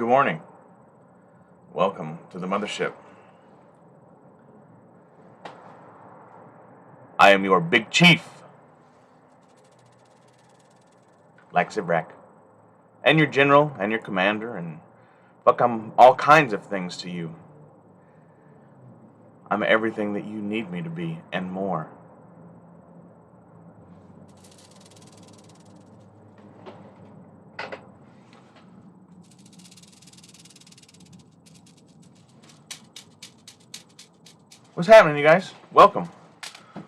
Good morning. Welcome to the mothership. I am your big chief, Mcfarlane, and your general and your commander, and fuck, I'm all kinds of things to you. I'm everything that you need me to be and more. What's happening, you guys? Welcome.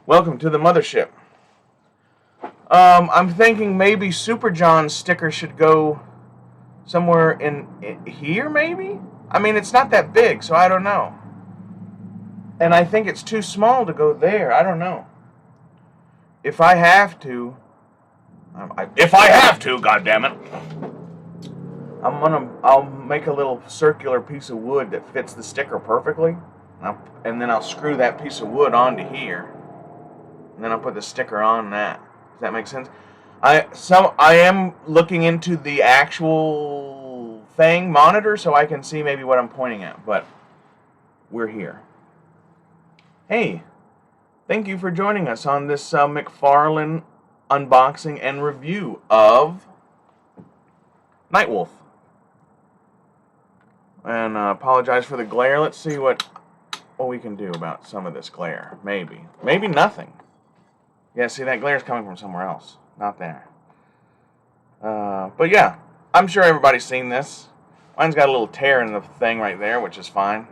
Welcome to the mothership. I'm thinking maybe Super John's sticker should go somewhere in here, maybe? I mean, it's not that big, so I don't know. And I think it's too small to go there. I don't know. If I have to, goddammit, I'll make a little circular piece of wood that fits the sticker perfectly. And then I'll screw that piece of wood onto here, and then I'll put the sticker on that. Does that make sense? I am looking into the actual thing monitor so I can see maybe what I'm pointing at, but we're here. Hey, thank you for joining us on this McFarlane unboxing and review of NIGHTWOLF. And apologize for the glare. Let's see what we can do about some of this glare. Maybe nothing. Yeah, see, that glare is coming from somewhere else, not there. But yeah, I'm sure everybody's seen this. Mine's got a little tear in the thing right there, which is fine.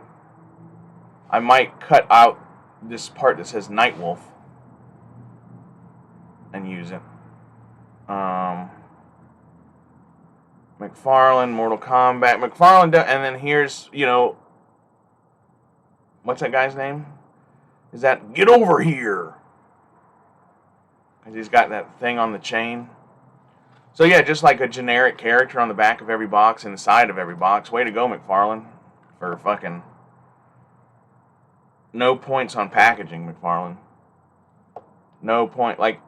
I might cut out this part that says NIGHTWOLF and use it. McFarlane, Mortal Kombat, McFarlane, and then here's, what's that guy's name? Is that Get Over Here? Because he's got that thing on the chain. So yeah, just like a generic character on the back of every box, and the side of every box. Way to go, McFarlane. For fucking no points on packaging, McFarlane. No point. Like,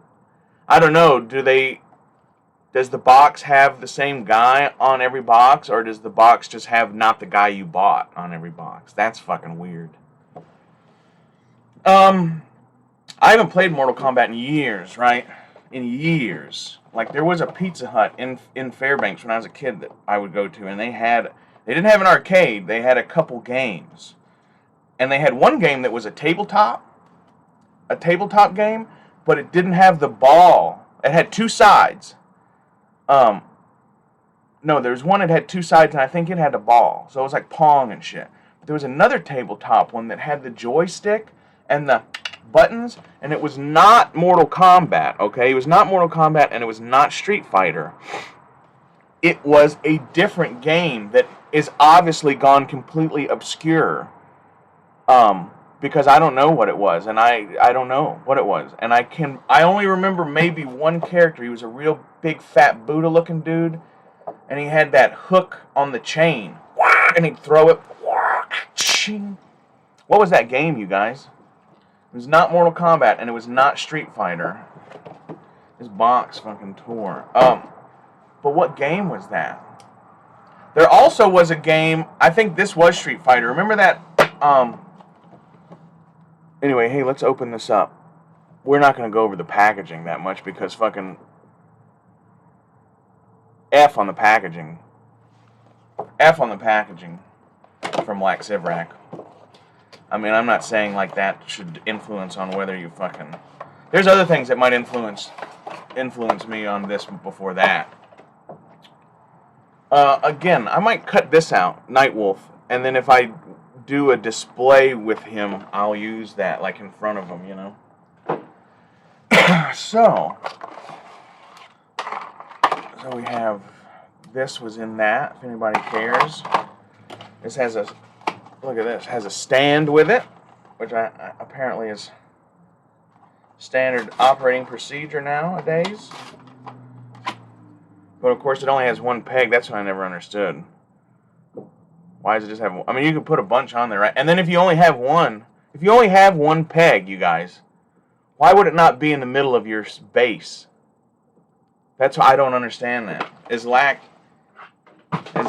I don't know, does the box have the same guy on every box, or does the box just have not the guy you bought on every box? That's fucking weird. I haven't played Mortal Kombat in years, right? In years. Like, there was a Pizza Hut in Fairbanks when I was a kid that I would go to, and they didn't have an arcade, they had a couple games. And they had one game that was a tabletop game, but it didn't have the ball. It had two sides. No, there was one that had two sides, and I think it had a ball. So it was like Pong and shit. But there was another tabletop one that had the joystick and the buttons, and it was not Mortal Kombat, okay? It was not Mortal Kombat, and it was not Street Fighter. It was a different game that is obviously gone completely obscure, because I don't know what it was, and I don't know what it was, and I only remember maybe one character. He was a real big fat Buddha looking dude, and he had that hook on the chain, and he'd throw it. What was that game, you guys? It was not Mortal Kombat, and it was not Street Fighter. This box fucking tore. But what game was that? There also was a game, I think this was Street Fighter. Remember that, Anyway, hey, let's open this up. We're not going to go over the packaging that much because fucking F on the packaging. F on the packaging from Mcfarlane. I mean, I'm not saying like that should influence on whether you fucking... There's other things that might influence me on this before that. Again, I might cut this out, NIGHTWOLF, and then if I do a display with him, I'll use that, like in front of him, So we have... This was in that, if anybody cares. This has a... Look at this. It has a stand with it, which apparently is standard operating procedure nowadays. But of course, it only has one peg. That's what I never understood. Why does it just have one? I mean, you could put a bunch on there, right? And then if you only have one peg, you guys, why would it not be in the middle of your base? That's why I don't understand that. Is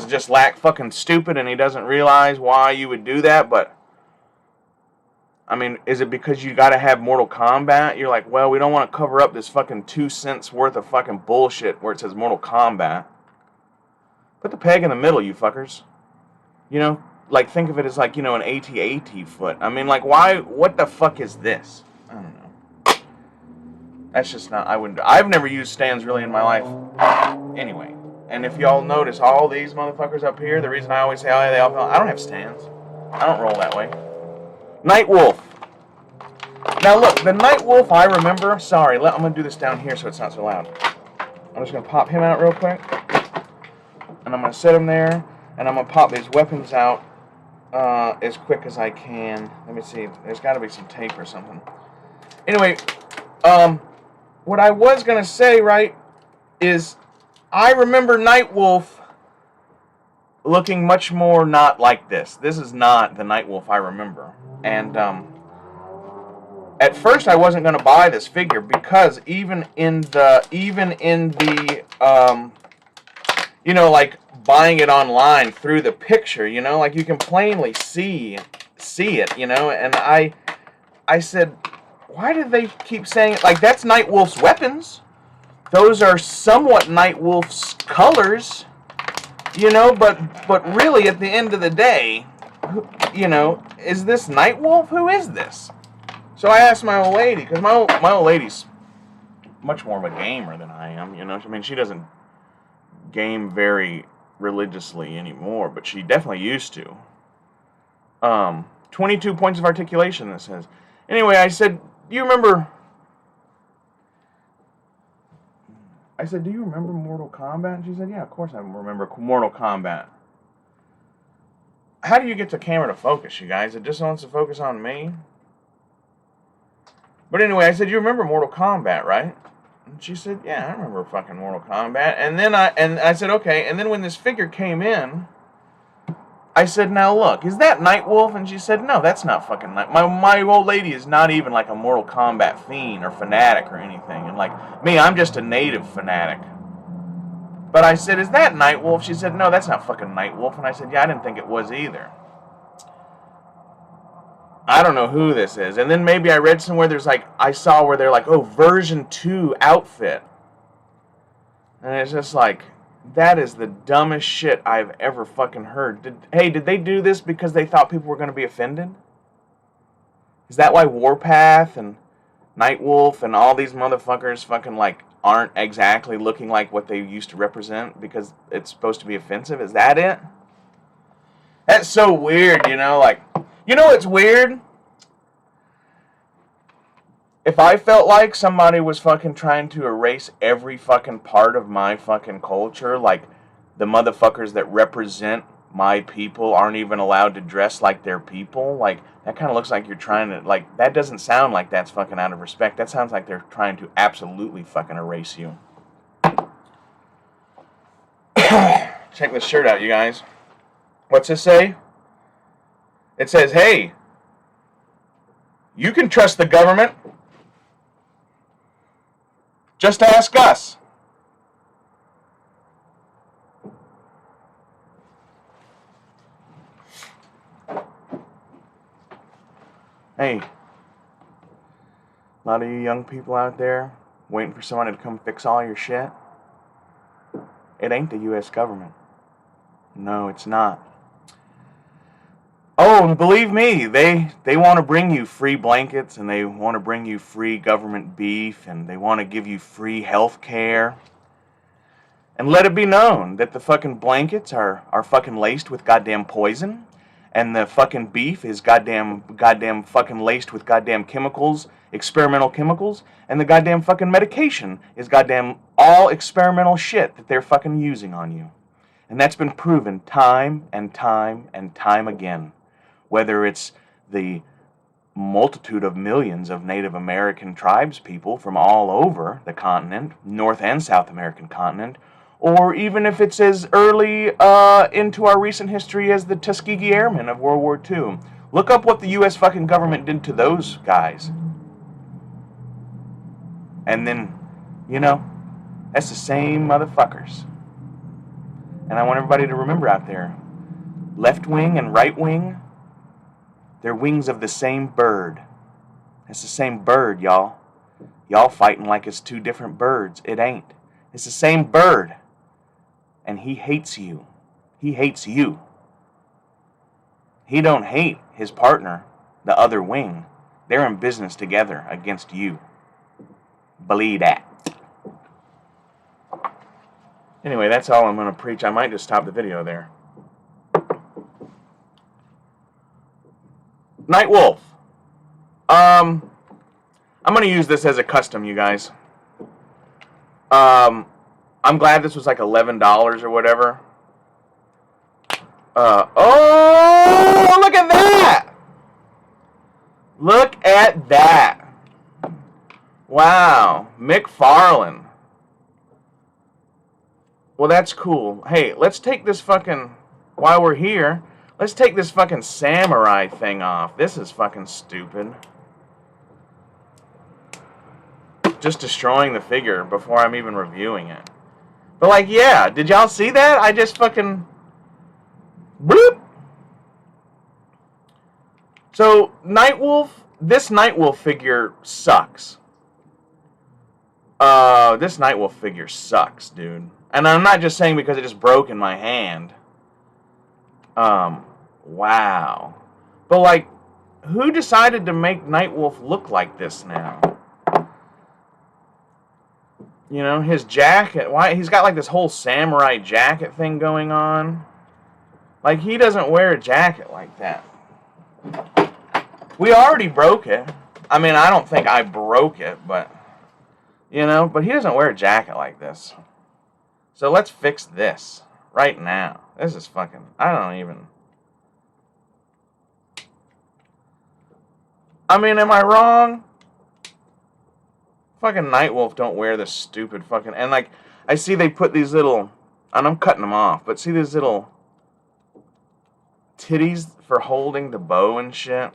is just fucking stupid and he doesn't realize why you would do that, but I mean, is it because you gotta have Mortal Kombat? You're like, well, we don't want to cover up this fucking 2 cents worth of fucking bullshit where it says Mortal Kombat. Put the peg in the middle, you fuckers. You know, like, think of it as like, you know, an AT-AT foot. I mean, like, why, what the fuck is this? I don't know. That's just not, I've never used stands really in my life. Anyway, and if y'all notice, all these motherfuckers up here, the reason I always say, oh, they all fell, I don't have stands. I don't roll that way. NIGHTWOLF. Now look, the NIGHTWOLF I remember, sorry, I'm going to do this down here so it's not so loud. I'm just going to pop him out real quick. And I'm going to set him there. And I'm going to pop these weapons out as quick as I can. Let me see. There's got to be some tape or something. Anyway, what I was going to say, right, is I remember NIGHTWOLF looking much more not like this. This is not the NIGHTWOLF I remember. And at first I wasn't going to buy this figure because even in the you know, like buying it online through the picture, you know, like you can plainly see it, you know, and I said, why did they keep saying it? Like, that's NIGHTWOLF's weapons. Those are somewhat NIGHTWOLF's colors, you know, but really at the end of the day, you know, is this NIGHTWOLF? Who is this? So I asked my old lady, because my old lady's much more of a gamer than I am, you know. I mean, she doesn't game very religiously anymore, but she definitely used to. 22 points of articulation, it says. Anyway, I said, do you remember... I said, do you remember Mortal Kombat? And she said, yeah, of course I remember Mortal Kombat. How do you get the camera to focus, you guys? It just wants to focus on me? But anyway, I said, you remember Mortal Kombat, right? And she said, yeah, I remember fucking Mortal Kombat. And then I said, okay. And then when this figure came in, I said, now look, is that NIGHTWOLF? And she said, no, that's not fucking my old lady is not even like a Mortal Kombat fiend or fanatic or anything. And like me, I'm just a native fanatic. But I said, is that NIGHTWOLF? She said, no, that's not fucking NIGHTWOLF. And I said, yeah, I didn't think it was either. I don't know who this is. And then maybe I read somewhere there's like, I saw where they're like, oh, version 2 outfit. And it's just like, that is the dumbest shit I've ever fucking heard. Did they do this because they thought people were going to be offended? Is that why Warpath and NIGHTWOLF and all these motherfuckers fucking like aren't exactly looking like what they used to represent because it's supposed to be offensive? Is that it? That's so weird, you know, like, you know what's weird? If I felt like somebody was fucking trying to erase every fucking part of my fucking culture, like the motherfuckers that represent my people aren't even allowed to dress like their people, like, that kind of looks like you're trying to, like, that doesn't sound like that's fucking out of respect. That sounds like they're trying to absolutely fucking erase you. Check this shirt out, you guys. What's this say? It says, hey, you can trust the government. Just ask us. Hey, a lot of you young people out there waiting for someone to come fix all your shit. It ain't the U.S. government. No, it's not. Oh, believe me, they want to bring you free blankets, and they want to bring you free government beef, and they want to give you free health care. And let it be known that the fucking blankets are fucking laced with goddamn poison, and the fucking beef is goddamn fucking laced with goddamn chemicals, experimental chemicals, and the goddamn fucking medication is goddamn all experimental shit that they're fucking using on you. And that's been proven time and time and time again. Whether it's the multitude of millions of Native American tribes people from all over the continent, North and South American continent, or even if it's as early into our recent history as the Tuskegee Airmen of World War II. Look up what the U.S. fucking government did to those guys. And then, you know, that's the same motherfuckers. And I want everybody to remember out there, left wing and right wing, they're wings of the same bird. It's the same bird, y'all. Y'all fighting like it's two different birds. It ain't. It's the same bird. And he hates you. He hates you. He don't hate his partner, the other wing. They're in business together against you. Believe that. Anyway, that's all I'm going to preach. I might just stop the video there. NIGHTWOLF. I'm going to use this as a custom, you guys. I'm glad this was like $11 or whatever. Oh, look at that! Look at that. Wow, McFarlane. Well, that's cool. Hey, let's take this fucking, while we're here, let's take this fucking samurai thing off. This is fucking stupid. Just destroying the figure before I'm even reviewing it. But like, yeah, did y'all see that? I just fucking, bloop. So, NIGHTWOLF, this NIGHTWOLF figure sucks. This NIGHTWOLF figure sucks, dude. And I'm not just saying because it just broke in my hand. Wow. But like, who decided to make NIGHTWOLF look like this now? You know, his jacket, why he's got like this whole samurai jacket thing going on. Like, he doesn't wear a jacket like that. We already broke it. I mean, I don't think I broke it, but you know, but he doesn't wear a jacket like this. So let's fix this right now. This is fucking, I don't even. I mean, am I wrong? Fucking NIGHTWOLF don't wear this stupid fucking, and like, I see they put these little, and I'm cutting them off, but see these little titties for holding the bow and shit.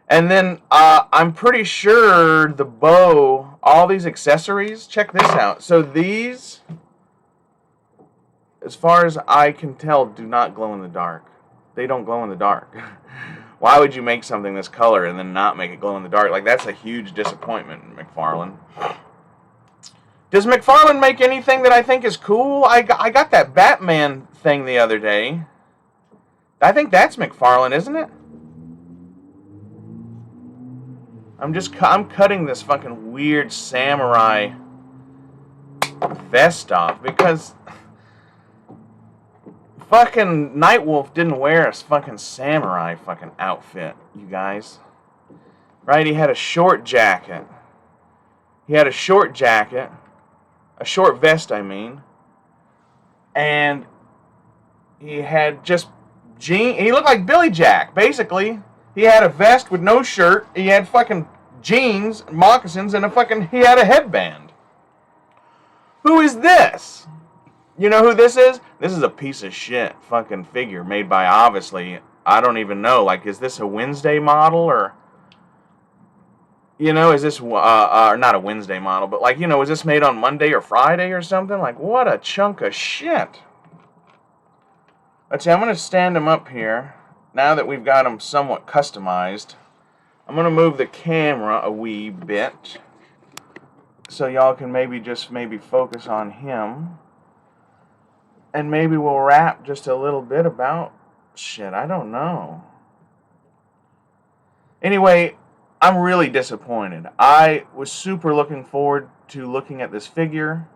And then, I'm pretty sure the bow, all these accessories, check this out. So these, as far as I can tell, do not glow in the dark. They don't glow in the dark. Why would you make something this color and then not make it glow in the dark? Like, that's a huge disappointment, McFarlane. Does McFarlane make anything that I think is cool? I got that Batman thing the other day. I think that's McFarlane, isn't it? I'm cutting this fucking weird samurai vest off because fucking NIGHTWOLF didn't wear a fucking samurai fucking outfit, you guys. Right? He had a short jacket. He had a short jacket. A short vest, I mean. And he had just jeans. He looked like Billy Jack, basically. He had a vest with no shirt. He had fucking jeans, moccasins, and he had a headband. Who is this? You know who this is? This is a piece of shit fucking figure made by, obviously, I don't even know. Like, is this a Wednesday model or, you know, is this, not a Wednesday model, but like, you know, is this made on Monday or Friday or something? Like, what a chunk of shit. Let's see, I'm going to stand him up here. Now that we've got him somewhat customized, I'm going to move the camera a wee bit so y'all can maybe focus on him. And maybe we'll rap just a little bit about shit. I don't know. Anyway, I'm really disappointed. I was super looking forward to looking at this figure.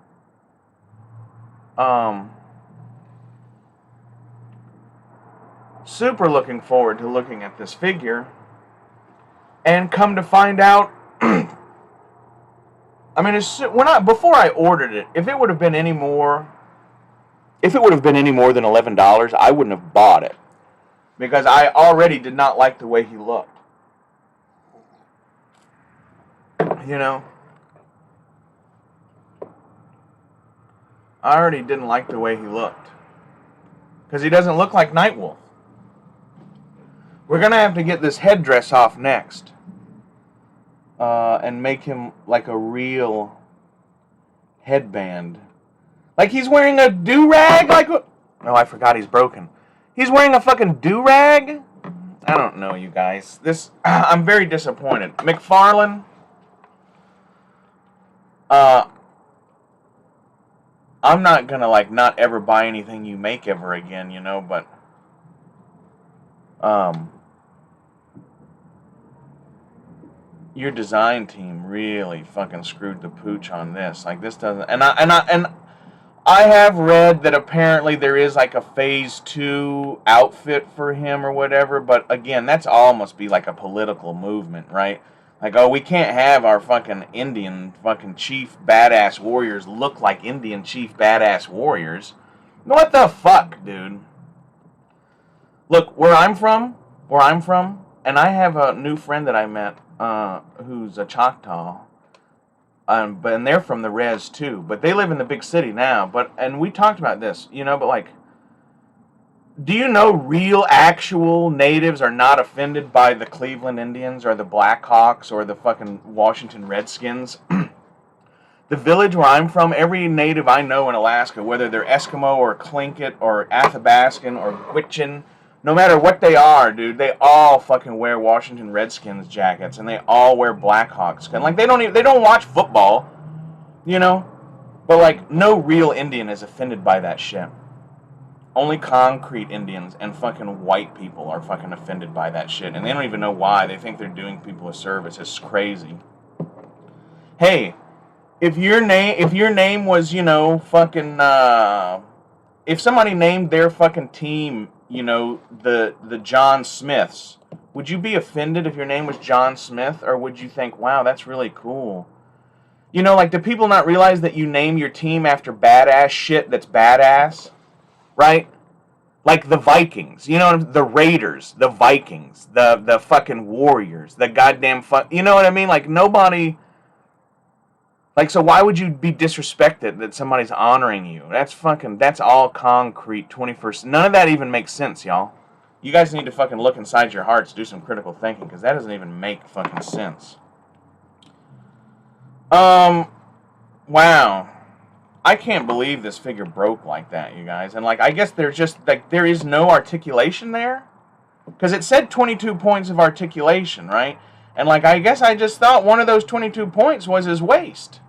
Super looking forward to looking at this figure. And come to find out, I mean, before I ordered it, if it would have been any more than $11, I wouldn't have bought it. Because I already did not like the way he looked. You know? I already didn't like the way he looked. Because he doesn't look like NIGHTWOLF. We're going to have to get this headdress off next. And make him like a real headband. Like, he's wearing a do-rag? Like, oh, I forgot he's broken. He's wearing a fucking do-rag? I don't know, you guys. I'm very disappointed. McFarlane, I'm not gonna, like, not ever buy anything you make ever again, you know, but, your design team really fucking screwed the pooch on this. Like, this doesn't, and I have read that apparently there is like a phase 2 outfit for him or whatever, but again, that's all must be like a political movement, right? Like, oh, we can't have our fucking Indian fucking chief badass warriors look like Indian chief badass warriors. What the fuck, dude? Look, where I'm from, and I have a new friend that I met, who's a Choctaw, and they're from the res too, but they live in the big city now. And we talked about this, you know, but like, do you know real, actual natives are not offended by the Cleveland Indians or the Blackhawks or the fucking Washington Redskins? The village where I'm from, every native I know in Alaska, whether they're Eskimo or Tlingit or Athabascan or Gwich'in, no matter what they are, dude, they all fucking wear Washington Redskins jackets, and they all wear Blackhawks. And like, they don't watch football, you know? But like, no real Indian is offended by that shit. Only concrete Indians and fucking white people are fucking offended by that shit, and they don't even know why. They think they're doing people a service. It's crazy. Hey, if your name was, you know, fucking, if somebody named their fucking team, you know, the John Smiths, would you be offended if your name was John Smith, or would you think, wow, that's really cool? You know, like, do people not realize that you name your team after badass shit that's badass? Right? Like the Vikings, you know, the Raiders, the Vikings, the fucking Warriors, the goddamn you know what I mean? Like, nobody, like, so why would you be disrespected that somebody's honoring you? That's all concrete 21st. None of that even makes sense, y'all. You guys need to fucking look inside your hearts, do some critical thinking, because that doesn't even make fucking sense. Wow. I can't believe this figure broke like that, you guys. And, like, I guess there's just, like, there is no articulation there. Because it said 22 points of articulation, right? And, like, I guess I just thought one of those 22 points was his waist.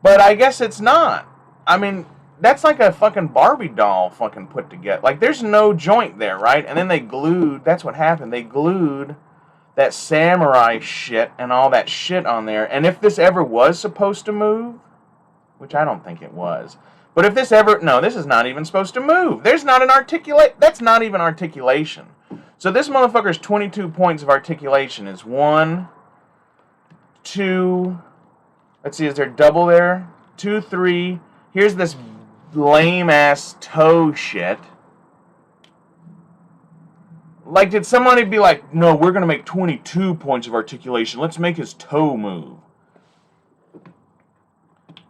But I guess it's not. I mean, that's like a fucking Barbie doll fucking put together. Like, there's no joint there, right? And then they glued, that's what happened. They glued that samurai shit and all that shit on there. And if this ever was supposed to move, which I don't think it was, but if this ever, no, this is not even supposed to move. There's not an that's not even articulation. So this motherfucker's 22 points of articulation is 1, 2, let's see, is there double there? 2, 3, here's this lame-ass toe shit. Like, did somebody be like, no, we're going to make 22 points of articulation. Let's make his toe move.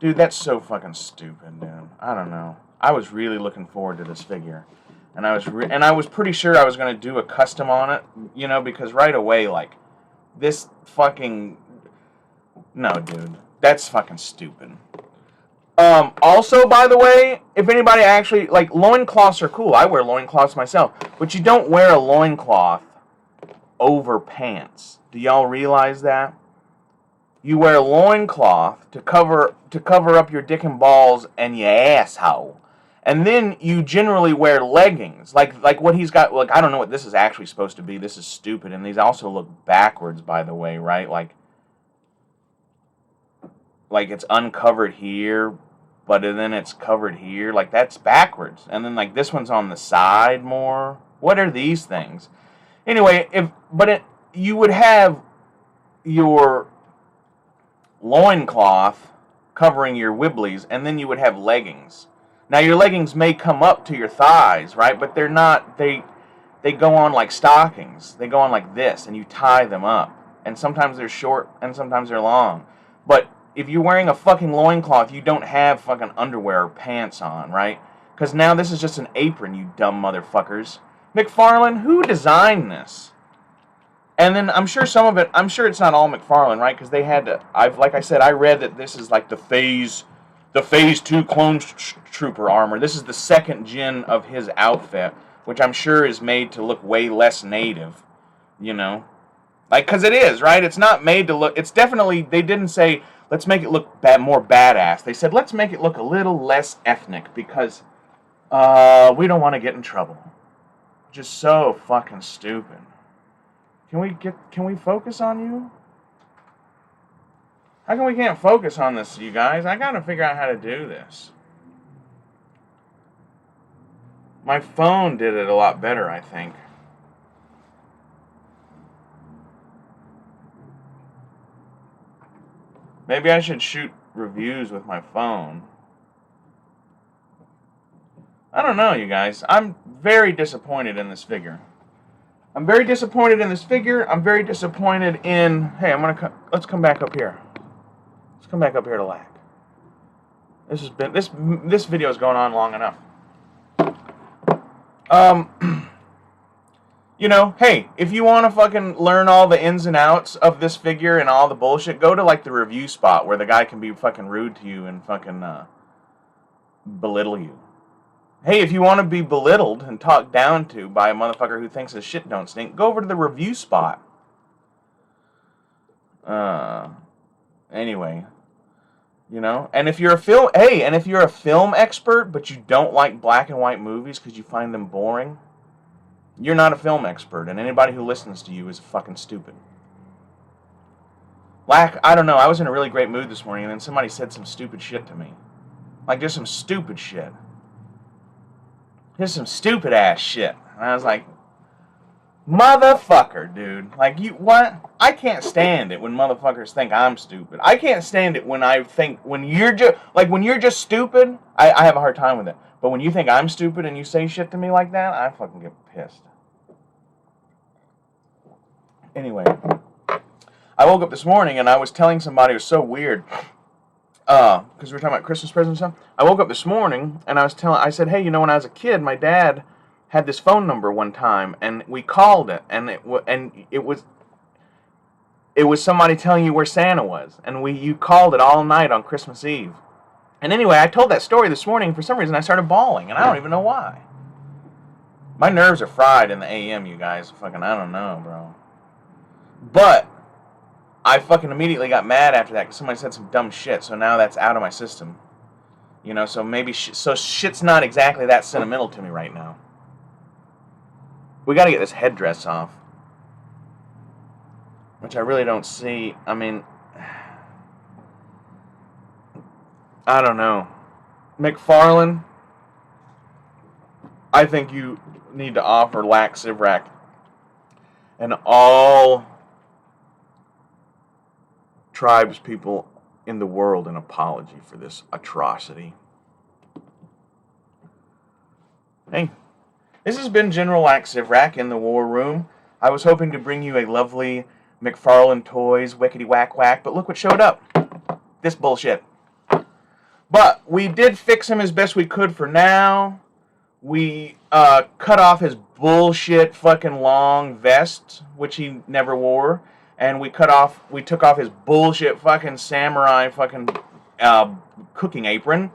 Dude, that's so fucking stupid, dude. I don't know. I was really looking forward to this figure. And I was pretty sure I was going to do a custom on it, you know, because right away, like, this fucking... No, dude. That's fucking stupid. Also, by the way, if anybody actually... Like, loincloths are cool. I wear loincloths myself. But you don't wear a loincloth over pants. Do y'all realize that? You wear a loincloth to cover up your dick and balls and your asshole. And then you generally wear leggings. Like what he's got, like, I don't know what this is actually supposed to be. This is stupid. And these also look backwards, by the way, right? Like it's uncovered here, but then it's covered here. Like, that's backwards. And then, like, this one's on the side more. What are these things? Anyway, you would have your loincloth covering your wibblies, and then you would have leggings. Now, your leggings may come up to your thighs, right? But they're not, they go on like stockings. They go on like this, and you tie them up. And sometimes they're short, and sometimes they're long. But if you're wearing a fucking loincloth, you don't have fucking underwear or pants on, right? Because now this is just an apron, you dumb motherfuckers. McFarlane, who designed this? And then I'm sure some of it, I'm sure it's not all McFarlane, right? Because they had to, like I said, I read that this is like the phase the Phase 2 clone trooper armor. This is the second gen of his outfit, which I'm sure is made to look way less native, you know? Like, because it is, right? It's not made to look... It's definitely... They didn't say, let's make it look more badass. They said, let's make it look a little less ethnic, because we don't want to get in trouble. Just so fucking stupid. Can we focus on you? How come we can't focus on this, you guys? I gotta figure out how to do this. My phone did it a lot better, I think. Maybe I should shoot reviews with my phone. I don't know, you guys. I'm very disappointed in this figure. I'm very disappointed in this figure. I'm very disappointed in... Hey, let's come back up here. Let's come back up here to LAC. This video is going on long enough. You know, hey, if you want to fucking learn all the ins and outs of this figure and all the bullshit, go to, like, the review spot where the guy can be fucking rude to you and fucking, belittle you. Hey, if you want to be belittled and talked down to by a motherfucker who thinks his shit don't stink, go over to the review spot. Anyway, you know, and if you're a film expert, but you don't like black and white movies because you find them boring, you're not a film expert, and anybody who listens to you is fucking stupid. I don't know, I was in a really great mood this morning, and then somebody said some stupid shit to me. Like, just some stupid shit. Here's some stupid ass shit. And I was like, motherfucker, dude. Like, what? I can't stand it when motherfuckers think I'm stupid. I can't stand it when you're just stupid, I have a hard time with it. But when you think I'm stupid and you say shit to me like that, I fucking get pissed. Anyway, I woke up this morning and I was telling somebody, it was so weird, because we were talking about Christmas presents and stuff. I woke up this morning and I said, hey, you know, when I was a kid, my dad had this phone number one time, and we called it, and it was somebody telling you where Santa was, and you called it all night on Christmas Eve. And anyway, I told that story this morning, and for some reason I started bawling, and I don't even know why. My nerves are fried in the AM, you guys. Fucking, I don't know, bro. But I fucking immediately got mad after that because somebody said some dumb shit, so now that's out of my system. You know, so maybe shit's not exactly that sentimental to me right now. We gotta get this headdress off, which I really don't see. I mean, I don't know. McFarlane, I think you need to offer LAC Sivrak and all tribes people in the world an apology for this atrocity. Hey, this has been General LAC Sivrak in the War Room. I was hoping to bring you a lovely McFarlane Toys wickety whack whack, but look what showed up. This bullshit. But we did fix him as best we could for now. We cut off his bullshit fucking long vest, which he never wore, and we took off his bullshit fucking samurai fucking cooking apron.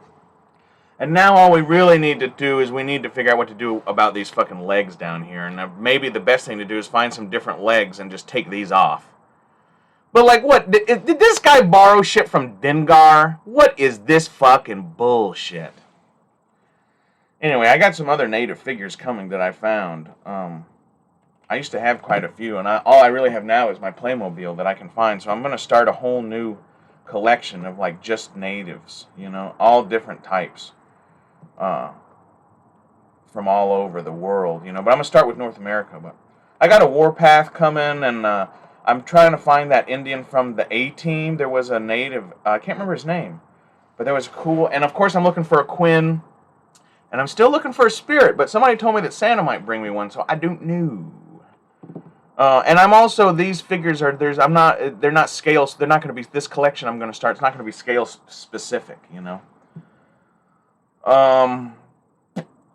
And now all we really need to do is we need to figure out what to do about these fucking legs down here. And maybe the best thing to do is find some different legs and just take these off. But like, what? Did this guy borrow shit from Dengar? What is this fucking bullshit? Anyway, I got some other native figures coming that I found. I used to have quite a few, and all I really have now is my Playmobil that I can find. So I'm going to start a whole new collection of like just natives, you know, all different types. From all over the world, you know, but I'm going to start with North America. But I got a Warpath coming, and I'm trying to find that Indian from the A-Team. There was a native, I can't remember his name, but there was a cool, and of course I'm looking for a Quinn, and I'm still looking for a Spirit, but somebody told me that Santa might bring me one, so I don't know. And I'm also, these figures are, they're not scale, they're not going to be, this collection I'm going to start, it's not going to be scale specific, you know.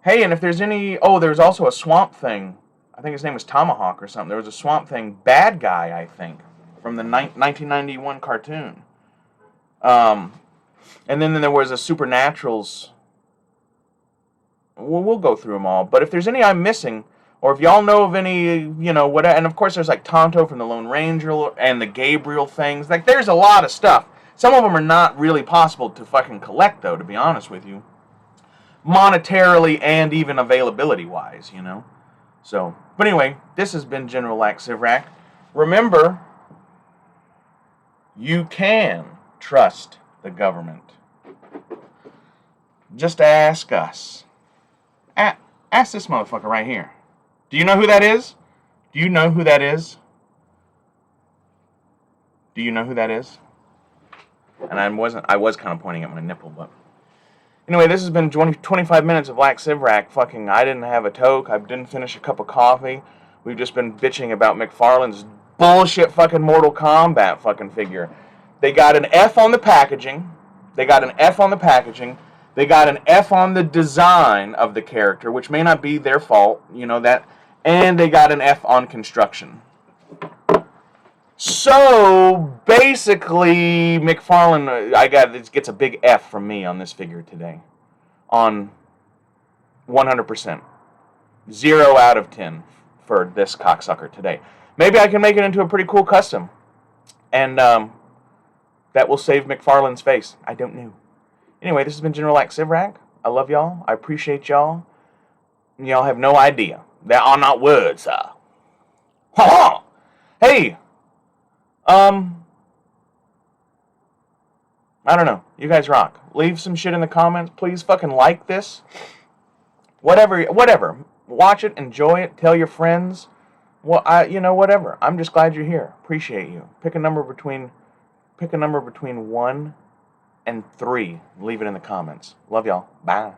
Hey, and if there's any... Oh, there's also a Swamp Thing. I think his name was Tomahawk or something. There was a Swamp Thing bad guy, I think, from the 1991 cartoon. And then there was a Supernaturals. We'll go through them all. But if there's any I'm missing, or if y'all know of any, you know, what, and of course there's like Tonto from the Lone Ranger and the Gabriel things. Like, there's a lot of stuff. Some of them are not really possible to fucking collect, though, to be honest with you. Monetarily and even availability-wise, you know. So, but anyway, this has been General Lax Sivrak. Remember, you can trust the government. Just ask us. Ask this motherfucker right here. Do you know who that is? Do you know who that is? Do you know who that is? And I was kind of pointing at my nipple, but anyway, this has been 25 minutes of Lax Sivrak. Fucking, I didn't have a toke. I didn't finish a cup of coffee. We've just been bitching about McFarlane's bullshit fucking Mortal Kombat fucking figure. They got an F on the packaging. They got an F on the packaging. They got an F on the design of the character, which may not be their fault, you know that. And they got an F on construction. So basically, McFarlane, gets a big F from me on this figure today, on 100%, 0 out of 10 for this cocksucker today. Maybe I can make it into a pretty cool custom, and that will save McFarlane's face. I don't know. Anyway, this has been General Lax Sivrak. I love y'all. I appreciate y'all. Y'all have no idea. There are not words, sir. Ha-ha! Hey! I don't know. You guys rock. Leave some shit in the comments. Please fucking like this. Whatever. Watch it, enjoy it, tell your friends. Whatever. I'm just glad you're here. Appreciate you. Pick a number between 1 and 3. Leave it in the comments. Love y'all. Bye.